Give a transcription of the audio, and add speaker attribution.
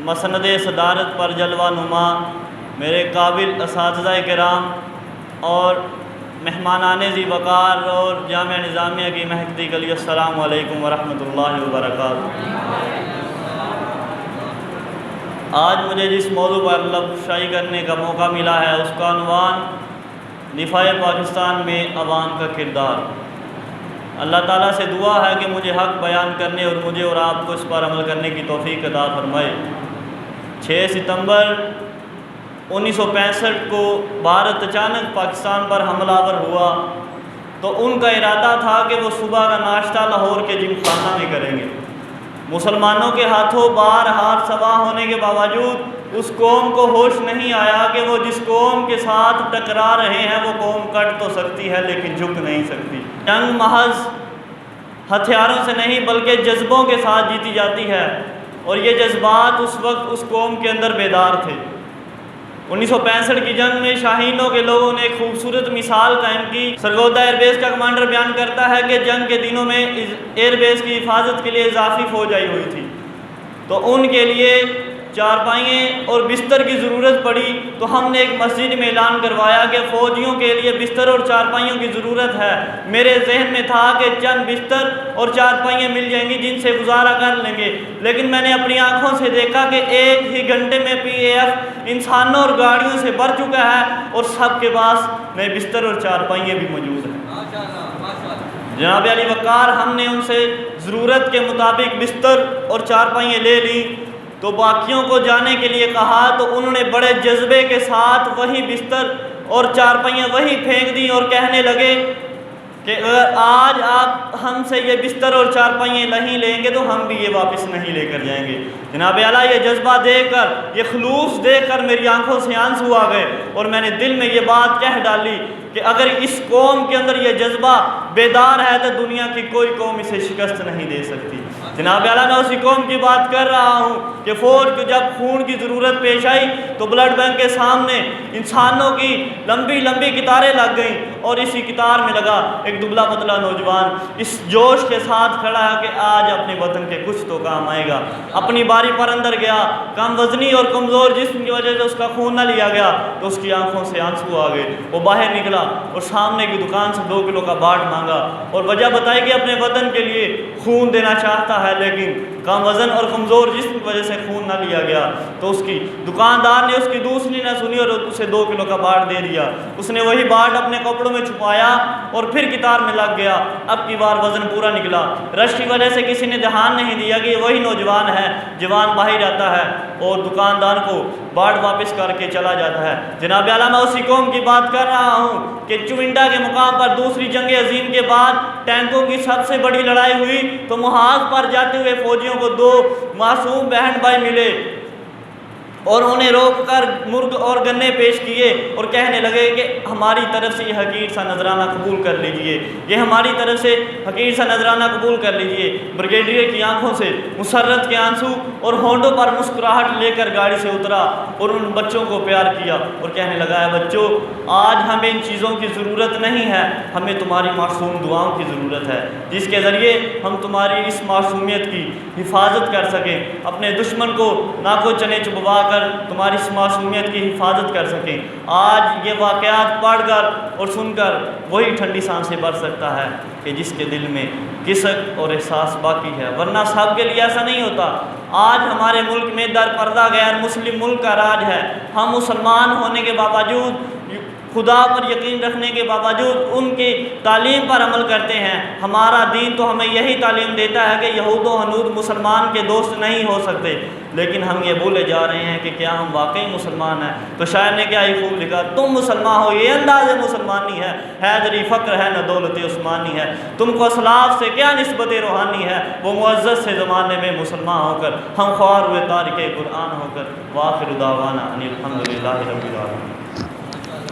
Speaker 1: مسند صدارت پر جلوہ نما میرے قابل اساتذہ کرام اور مہمانان ذی وقار اور جامعہ نظامیہ کی مہکتی کلی، السلام علیکم ورحمۃ اللہ وبرکاتہ۔ آج مجھے جس موضوع پر لفظ شائع کرنے کا موقع ملا ہے اس کا عنوان دفاع پاکستان میں عوام کا کردار۔ اللہ تعالیٰ سے دعا ہے کہ مجھے حق بیان کرنے اور مجھے اور آپ کو اس پر عمل کرنے کی توفیق عطا فرمائے۔ 6 ستمبر 1965 کو بھارت اچانک پاکستان پر حملہ آور ہوا تو ان کا ارادہ تھا کہ وہ صبح کا ناشتہ لاہور کے جم خانہ میں کریں گے۔ مسلمانوں کے ہاتھوں بار ہار سوا ہونے کے باوجود اس قوم کو ہوش نہیں آیا کہ وہ جس قوم کے ساتھ ٹکرا رہے ہیں وہ قوم کٹ تو سکتی ہے لیکن جھک نہیں سکتی۔ جنگ محض ہتھیاروں سے نہیں بلکہ جذبوں کے ساتھ جیتی جاتی ہے، اور یہ جذبات اس وقت اس قوم کے اندر بیدار تھے۔ 1965 کی جنگ میں شاہینوں کے لوگوں نے ایک خوبصورت مثال قائم کی۔ سرگودا ایئر بیس کا کمانڈر بیان کرتا ہے کہ جنگ کے دنوں میں ایئر بیس کی حفاظت کے لیے اضافی فوج آئی ہوئی تھی، تو ان کے لیے چارپائیاں اور بستر کی ضرورت پڑی، تو ہم نے ایک مسجد میں اعلان کروایا کہ فوجیوں کے لیے بستر اور چارپائیوں کی ضرورت ہے۔ میرے ذہن میں تھا کہ چند بستر اور چارپائیاں مل جائیں گی جن سے گزارا کر لیں گے، لیکن میں نے اپنی آنکھوں سے دیکھا کہ ایک ہی گھنٹے میں PAF انسانوں اور گاڑیوں سے بھر چکا ہے اور سب کے پاس نئے بستر اور چارپائیاں بھی موجود ہیں۔ جناب علی وقار، ہم نے ان سے ضرورت کے مطابق بستر اور چارپائیاں لے لی تو باقیوں کو جانے کے لیے کہا، تو انہوں نے بڑے جذبے کے ساتھ وہی بستر اور چارپائیاں وہی پھینک دی اور کہنے لگے کہ اگر آج آپ ہم سے یہ بستر اور چارپائیاں نہیں لیں گے تو ہم بھی یہ واپس نہیں لے کر جائیں گے۔ جناب اعلیٰ، یہ جذبہ دیکھ کر، یہ خلوص دیکھ کر میری آنکھوں سے آنسو آ گئے اور میں نے دل میں یہ بات کہہ ڈالی کہ اگر اس قوم کے اندر یہ جذبہ بیدار ہے تو دنیا کی کوئی قوم اسے شکست نہیں دے سکتی۔ جناب اعلیٰ، میں اسی قوم کی بات کر رہا ہوں کہ فوج کو جب خون کی ضرورت پیش آئی تو بلڈ بینک کے سامنے انسانوں کی لمبی لمبی قطاریں لگ گئیں، اور اسی قطار میں لگا ایک دبلا پتلا نوجوان اس جوش کے ساتھ کھڑا ہے کہ آج اپنے وطن کے کچھ تو کام آئے گا۔ اپنی باری پر اندر گیا، کم وزنی اور کمزور جسم کی وجہ سے اس کا خون نہ لیا گیا تو اس کی آنکھوں سے آنسو آ گئے۔ وہ باہر نکلا اور سامنے کی دکان سے 2 کلو کا باٹ مانگا اور وجہ بتائی کہ اپنے وطن کے لیے خون دینا چاہتا ہے لیکن کم وزن اور کمزور جسم کی وجہ سے خون نہ لیا گیا، تو اس کی دکاندار نے اس کی دوسری نہ سنی اور اسے 2 کلو کا باٹ دے دیا۔ اس نے وہی باٹ اپنے کپڑوں میں چھپایا اور پھر قطار میں لگ گیا۔ اب کی بار وزن پورا نکلا، رش کی وجہ سے کسی نے دھیان نہیں دیا کہ وہی نوجوان ہے۔ جوان باہر آتا ہے اور دکاندار کو باٹ واپس کر کے چلا جاتا ہے۔ جناب اعلیٰ، میں اسی قوم کی بات کر رہا ہوں کہ چونڈا کے مقام پر دوسری جنگ عظیم کے بعد ٹینکوں کی سب سے بڑی لڑائی ہوئی تو محاذ پر جاتے ہوئے فوجیوں کو 2 معصوم بہن بھائی ملے اور انہیں روک کر مرغ اور گنے پیش کیے اور کہنے لگے کہ ہماری طرف سے یہ حقیر سا نذرانہ قبول کر لیجئے، یہ ہماری طرف سے حقیر سا نذرانہ قبول کر لیجئے۔ بریگیڈیئر کی آنکھوں سے مسرت کے آنسو اور ہونٹوں پر مسکراہٹ لے کر گاڑی سے اترا اور ان بچوں کو پیار کیا اور کہنے لگا، ہے بچوں، آج ہمیں ان چیزوں کی ضرورت نہیں ہے، ہمیں تمہاری معصوم دعاؤں کی ضرورت ہے جس کے ذریعے ہم تمہاری اس معصومیت کی حفاظت کر سکیں، اپنے دشمن کو ناکو چنے چبوا کر تمہاری اس معصومیت کی حفاظت کر سکیں۔ آج یہ واقعات پڑھ کر اور سن کر وہی ٹھنڈی سانسیں بھر سکتا ہے کہ جس کے دل میں کسک اور احساس باقی ہے، ورنہ سب کے لیے ایسا نہیں ہوتا۔ آج ہمارے ملک میں در پردہ غیر مسلم ملک کا راج ہے، ہم مسلمان ہونے کے باوجود، خدا پر یقین رکھنے کے باوجود ان کی تعلیم پر عمل کرتے ہیں۔ ہمارا دین تو ہمیں یہی تعلیم دیتا ہے کہ یہود و ہنود مسلمان کے دوست نہیں ہو سکتے، لیکن ہم یہ بھولے جا رہے ہیں کہ کیا ہم واقعی مسلمان ہیں؟ تو شاعر نے کیا ہی خوب لکھا، تم مسلمان ہو یہ انداز مسلمانی ہے، حیدری فقر ہے نہ دولت عثمانی ہے، تم کو اسلاف سے کیا نسبت روحانی ہے، وہ معزز سے زمانے میں مسلمان ہو کر ہم خوار ہوئے تارک قرآن ہو کر۔ وآخر دعوانا ان الحمد للہ رب العالمین۔